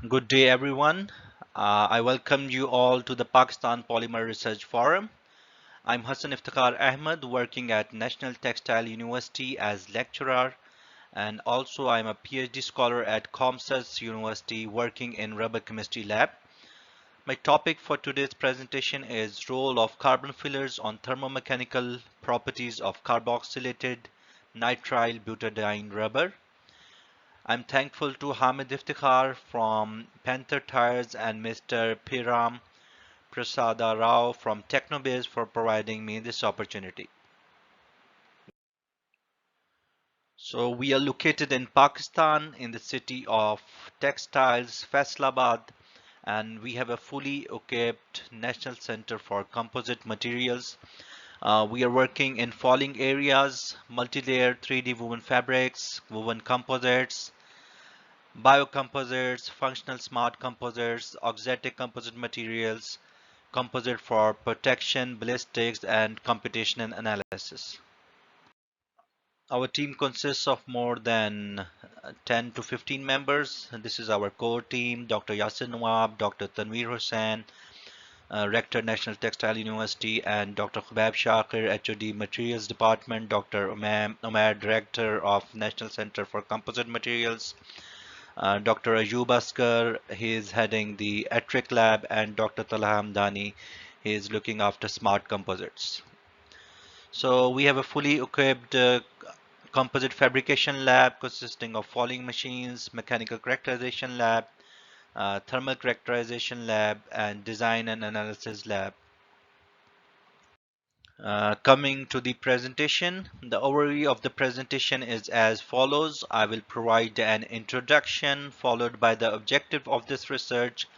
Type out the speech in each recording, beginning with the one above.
Good day, everyone. I welcome you all to the Pakistan Polymer Research Forum. I'm Hassan Iftekhar Ahmed, working at National Textile University as lecturer, and also I'm a PhD scholar at Comsas University, working in rubber chemistry lab. My topic for today's presentation is role of carbon fillers on thermomechanical properties of carboxylated nitrile butadiene rubber. I'm thankful to Hamid Iftekhar from Panther Tires and Mr. Piram Prasada Rao from Technobiz for providing me this opportunity. So we are located in Pakistan in the city of textiles, Faisalabad, and we have a fully equipped National Center for Composite Materials. We are working in following areas: multi-layer 3D woven fabrics, woven composites, biocomposites, functional smart composites, auxetic composite materials, composite for protection, ballistics, and computational analysis. Our team consists of more than 10 to 15 members. This is our core team: Dr. Yasir Nawab, Dr. Tanveer Hussain, Rector National Textile University, and Dr. Khubaib Shakir, HOD Materials Department, Dr. Umair, Director of National Center for Composite Materials, Dr. Ayub Askar, he is heading the ETRIC lab, and Dr. Talha Hamdani, he is looking after smart composites. So we have a fully equipped composite fabrication lab consisting of following machines, mechanical characterization lab, thermal characterization lab, and design and analysis lab. Coming to the presentation, the overview of the presentation is as follows. I will provide an introduction followed by the objective of this research.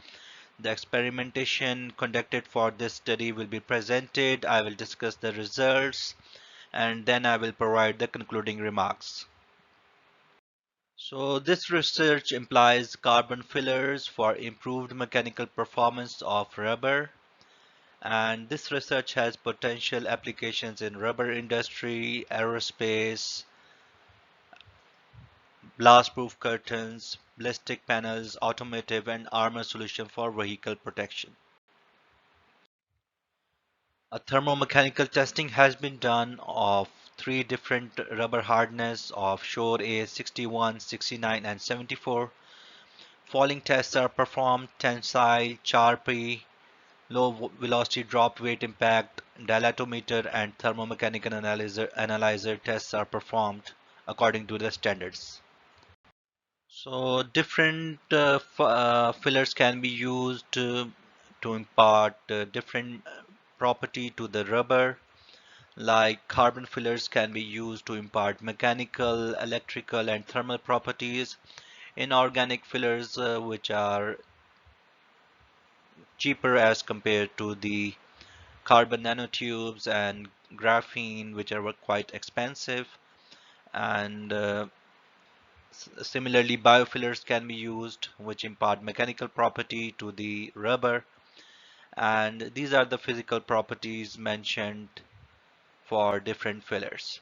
The experimentation conducted for this study will be presented. I will discuss the results, and then I will provide the concluding remarks. So this research implies carbon fillers for improved mechanical performance of rubber, and this research has potential applications in rubber industry, aerospace, blast-proof curtains, ballistic panels, automotive, and armor solution for vehicle protection. A thermomechanical testing has been done of three different rubber hardness of Shore A 61, 69, and 74. Falling tests are performed: tensile, Charpy, low velocity drop weight impact, dilatometer, and thermomechanical analyzer tests are performed according to the standards. So different fillers can be used to impart different property to the rubber. Like carbon fillers can be used to impart mechanical, electrical, and thermal properties. Inorganic fillers, which are cheaper as compared to the carbon nanotubes and graphene, which are quite expensive. And similarly, biofillers can be used, which impart mechanical property to the rubber. And these are the physical properties mentioned for different fillers.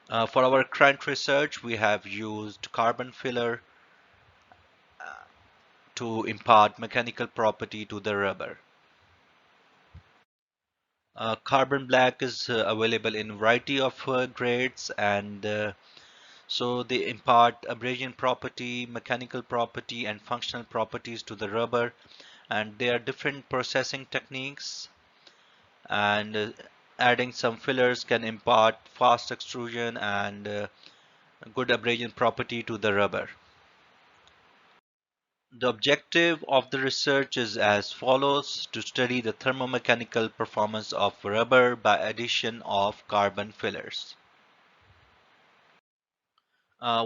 For our current research, we have used carbon filler to impart mechanical property to the rubber. Carbon black is available in variety of grades, and so they impart abrasion property, mechanical property, and functional properties to the rubber. And there are different processing techniques, and adding some fillers can impart fast extrusion and good abrasion property to the rubber. The objective of the research is as follows: to study the thermomechanical performance of rubber by addition of carbon fillers.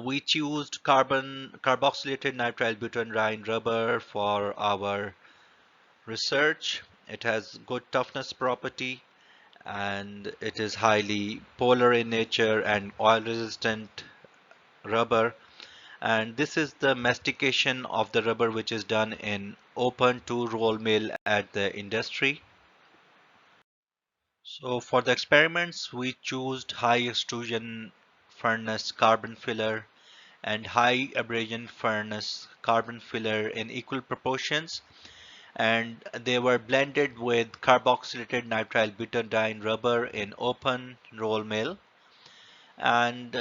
We chose carboxylated nitrile butadiene rubber for our research. It has good toughness property, and it is highly polar in nature and oil resistant rubber. And this is the mastication of the rubber, which is done in open two roll mill at the industry. So for the experiments, we chose high extrusion furnace carbon filler. and high abrasion furnace carbon filler in equal proportions, and they were blended with carboxylated nitrile butadiene rubber in open roll mill. And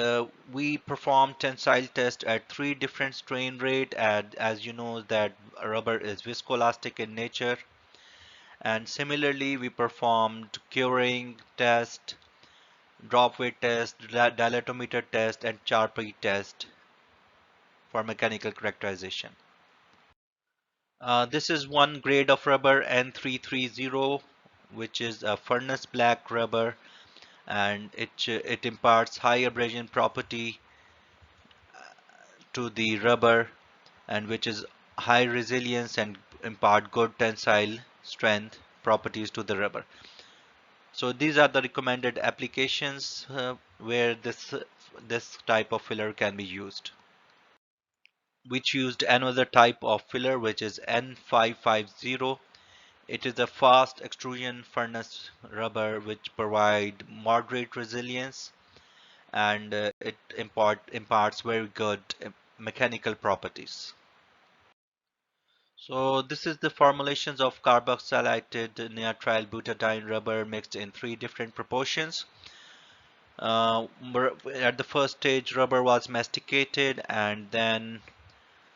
we performed tensile test at three different strain rate, and as you know that rubber is viscoelastic in nature. And similarly we performed curing test, drop weight test, dilatometer test, and Charpy test for mechanical characterization. This is one grade of rubber, N330, which is a furnace black rubber, and it imparts high abrasion property to the rubber, and which is high resilience and impart good tensile strength properties to the rubber. So these are the recommended applications where this type of filler can be used. Which used another type of filler, which is N550. It is a fast extrusion furnace rubber which provide moderate resilience, and it imparts very good mechanical properties. So this is the formulations of carboxylated nitrile butadiene rubber mixed in three different proportions. At the first stage, rubber was masticated and then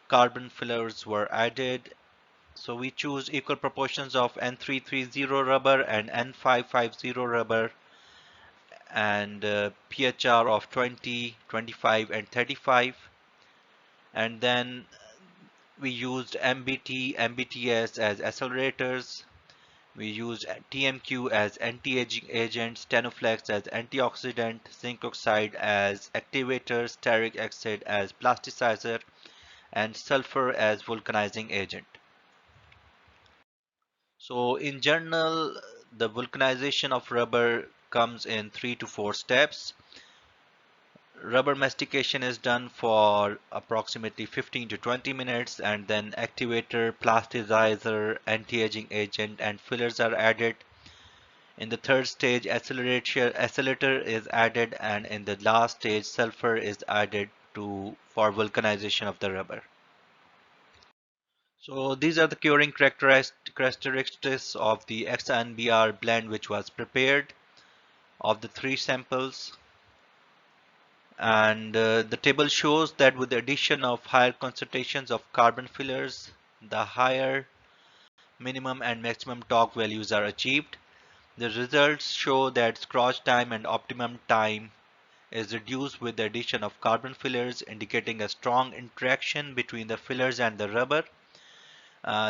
carbon fillers were added. So we choose equal proportions of N330 rubber and N550 rubber, and PHR of 20, 25, and 35. And then we used MBT, MBTS as accelerators. We used TMQ as anti-aging agent, Stenoflex as antioxidant, zinc oxide as activator, stearic acid as plasticizer, and sulfur as vulcanizing agent. So in general, the vulcanization of rubber comes in 3 to 4 steps. Rubber mastication is done for approximately 15 to 20 minutes, and then activator, plasticizer, anti-aging agent, and fillers are added. In the third stage, accelerator is added, and in the last stage, sulfur is added for vulcanization of the rubber. So these are the curing characteristics of the XNBR blend which was prepared of the three samples. And the table shows that with the addition of higher concentrations of carbon fillers, the higher minimum and maximum torque values are achieved. The results show that scorch time and optimum time is reduced with the addition of carbon fillers, indicating a strong interaction between the fillers and the rubber.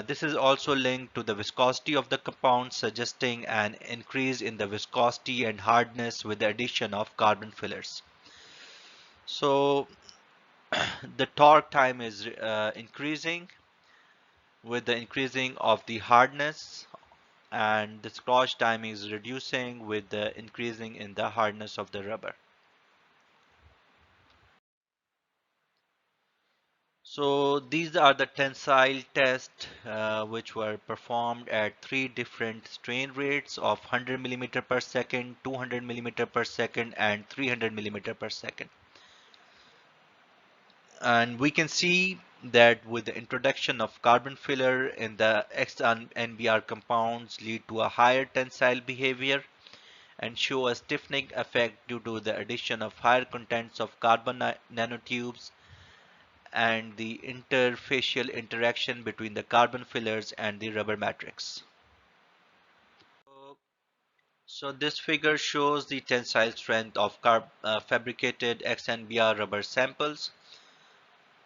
This is also linked to the viscosity of the compound, suggesting an increase in the viscosity and hardness with the addition of carbon fillers. So the torque time is increasing with the increasing of the hardness, and the scorch time is reducing with the increasing in the hardness of the rubber. So these are the tensile tests which were performed at three different strain rates of 100 millimeter per second, 200 millimeter per second, and 300 millimeter per second. And we can see that with the introduction of carbon filler in the XNBR compounds lead to a higher tensile behavior and show a stiffening effect due to the addition of higher contents of carbon nanotubes and the interfacial interaction between the carbon fillers and the rubber matrix. So this figure shows the tensile strength of fabricated XNBR rubber samples.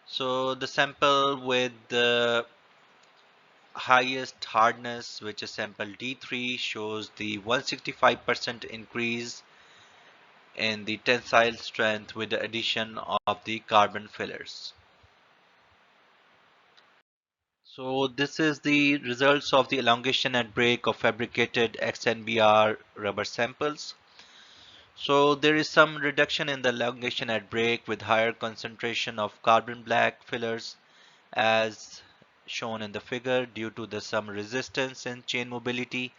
So the sample with the highest hardness, which is sample D3, shows the 165% increase in the tensile strength with the addition of the carbon fillers. So this is the results of the elongation at break of fabricated XNBR rubber samples. So there is some reduction in the elongation at break with higher concentration of carbon black fillers as shown in the figure due to some resistance in chain mobility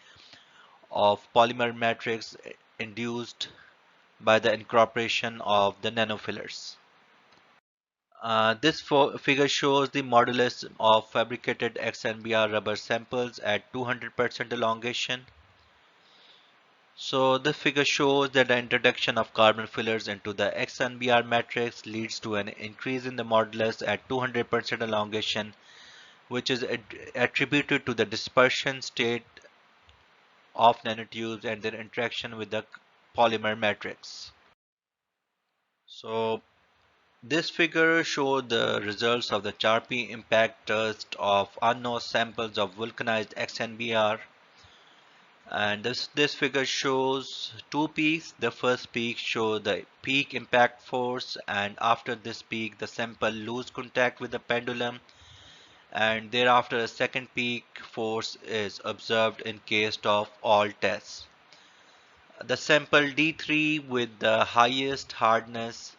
of polymer matrix induced by the incorporation of the nanofillers. This figure shows the modulus of fabricated XNBR rubber samples at 200% elongation. So this figure shows that the introduction of carbon fillers into the XNBR matrix leads to an increase in the modulus at 200% elongation, which is attributed to the dispersion state of nanotubes and their interaction with the polymer matrix. So this figure shows the results of the Charpy impact test of unknown samples of vulcanized XNBR. And this figure shows two peaks. The first peak shows the peak impact force, and after this peak the sample lose contact with the pendulum, and thereafter a second peak force is observed in case of all tests. The sample D3 with the highest hardness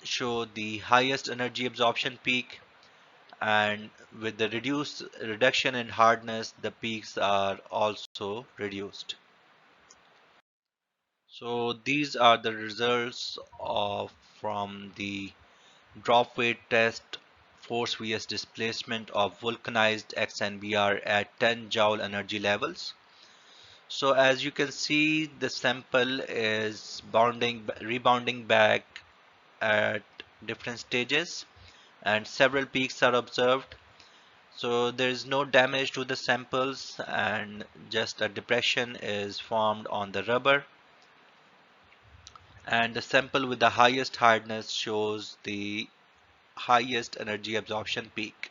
show the highest energy absorption peak, and with the reduction in hardness the peaks are also reduced. So these are the results of from the drop weight test force vs displacement of vulcanized XNBR at 10 joule energy levels. So as you can see, the sample is rebounding back at different stages, and several peaks are observed. So there is no damage to the samples, and just a depression is formed on the rubber. And the sample with the highest hardness shows the highest energy absorption peak.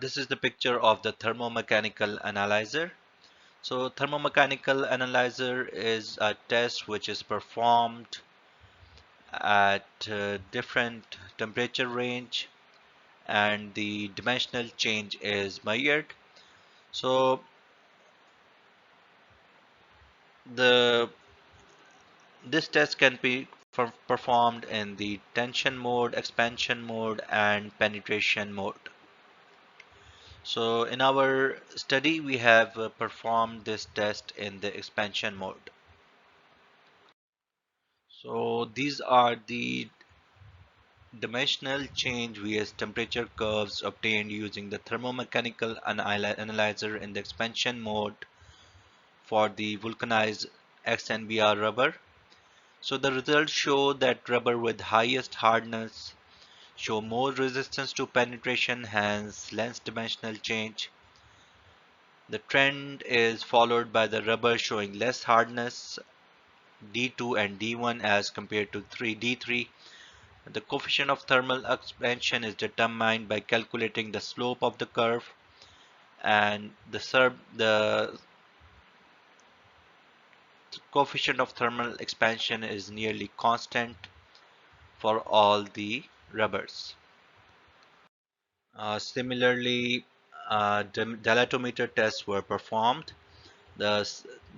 This is the picture of the thermomechanical analyzer. So thermomechanical analyzer is a test which is performed at different temperature range, and the dimensional change is measured. So the this test can be performed in the tension mode, expansion mode, and penetration mode. So in our study, we have performed this test in the expansion mode. So these are the dimensional change vs temperature curves obtained using the thermomechanical analyzer in the expansion mode for the vulcanized XNBR rubber. So the results show that rubber with highest hardness show more resistance to penetration, hence less dimensional change. The trend is followed by the rubber showing less hardness, D2 and D1 as compared to 3D3. The coefficient of thermal expansion is determined by calculating the slope of the curve, and the coefficient of thermal expansion is nearly constant for all the rubbers. Similarly, dilatometer tests were performed. The,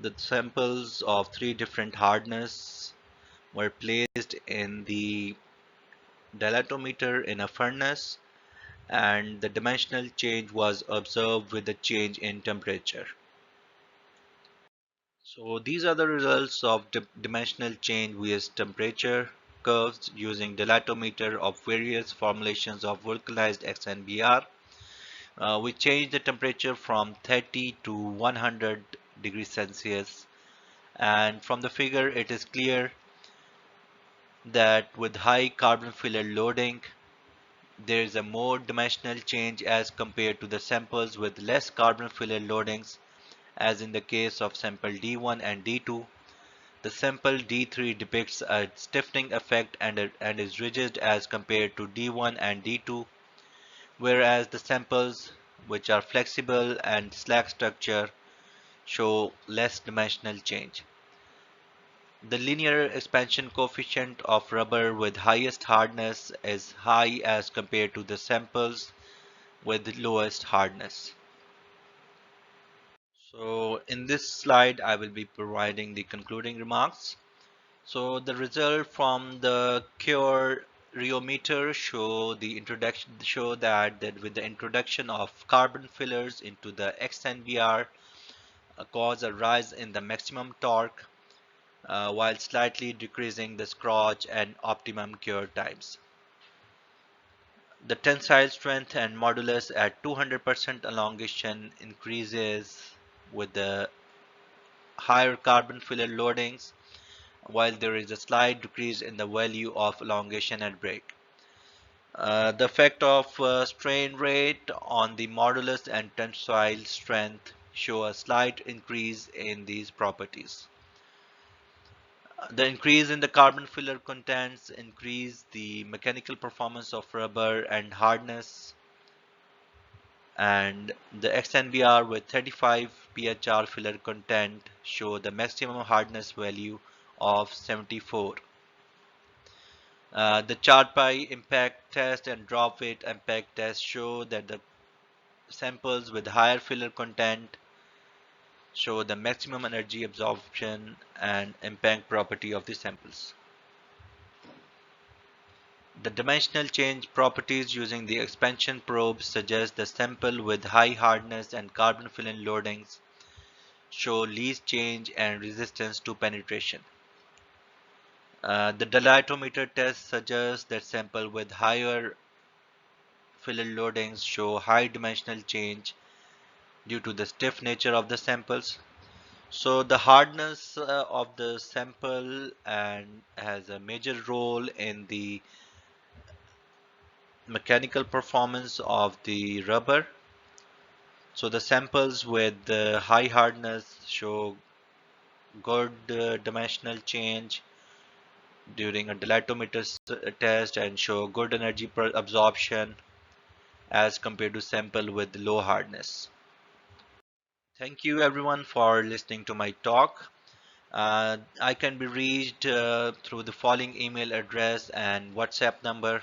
the samples of three different hardness were placed in the dilatometer in a furnace, and the dimensional change was observed with the change in temperature. So these are the results of dimensional change with temperature curves using dilatometer of various formulations of vulcanized XNBR. We change the temperature from 30 to 100 degrees Celsius, and from the figure it is clear that with high carbon filler loading there is a more dimensional change as compared to the samples with less carbon filler loadings, as in the case of sample D1 and D2. The sample D3 depicts a stiffening effect and is rigid as compared to D1 and D2, whereas the samples which are flexible and slack structure show less dimensional change. The linear expansion coefficient of rubber with highest hardness is high as compared to the samples with lowest hardness. So in this slide, I will be providing the concluding remarks. So the result from the Cure rheometer show that with the introduction of carbon fillers into the XNBR cause a rise in the maximum torque. while slightly decreasing the scratch and optimum cure times. The tensile strength and modulus at 200% elongation increases with the higher carbon filler loadings, while there is a slight decrease in the value of elongation at break. The effect of strain rate on the modulus and tensile strength show a slight increase in these properties. The increase in the carbon filler contents increase the mechanical performance of rubber and hardness, and the XNBR with 35 PHR filler content show the maximum hardness value of 74. The chart pi impact test and drop weight impact test show that the samples with higher filler content show the maximum energy absorption and impact property of the samples. The dimensional change properties using the expansion probe suggest the sample with high hardness and carbon filling loadings show least change and resistance to penetration. The dilatometer test suggests that sample with higher filler loadings show high dimensional change due to the stiff nature of the samples. So the hardness of the sample and has a major role in the mechanical performance of the rubber. So the samples with high hardness show good dimensional change during a dilatometer test and show good energy absorption as compared to sample with low hardness. Thank you everyone for listening to my talk. I can be reached through the following email address and WhatsApp number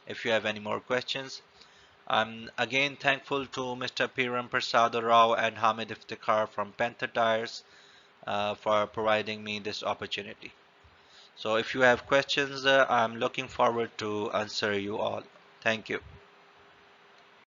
if you have any more questions. I'm again thankful to Mr. Piram Prasad Rao and Hamid Iftekhar from Panther Tires for providing me this opportunity. So if you have questions, I'm looking forward to answer you all. Thank you.